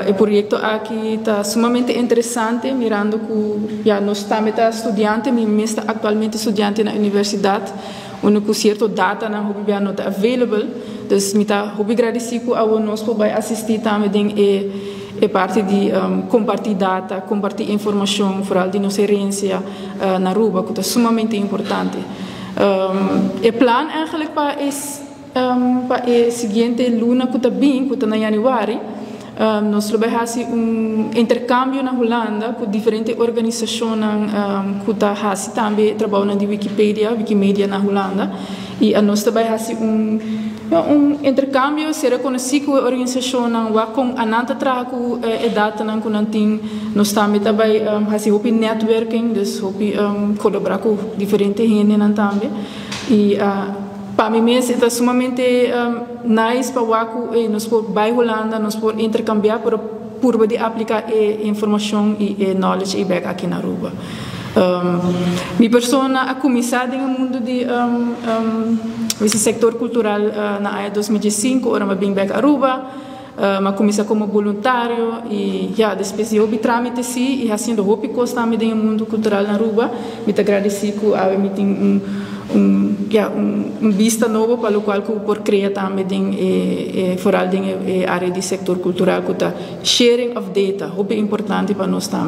O projeto aqui está sumamente interessante, mirando que nós estamos estudantes, mas atualmente estudantes na universidade, onde certo data não está available, então me está agradecido ao nós para assistir também e parte de compartilhar data, compartilhar informação, vooral de nossa herência na Aruba, que é sumamente importante. O plano eigenlijk para a seguinte luna que está bem, que está em januário, nós trabalhamos intercâmbio na Holanda com diferentes organizações que está também trabalhando na Wikimedia na Holanda, e nós trabalhamos intercâmbio será conhecido com a organização com a nanta trago e data com nantin nós também fazemos networking, então colaborar com diferentes gente também, e para mim é sumamente nice para o nós por vai Holanda nós por intercambiar por poder aplicar informação e knowledge e back aqui na Aruba. Minha persona a começar no mundo de sector cultural na área 2005, ora eu vim back a Aruba, mas comecei como voluntário e depois eu vi trâmite sim e assim eu hope costa me no mundo cultural na Aruba, me agradeci que a me tem vista nova para o qual eu por criar também foral área de sector cultural que está sharing of data, hope importante para nós também.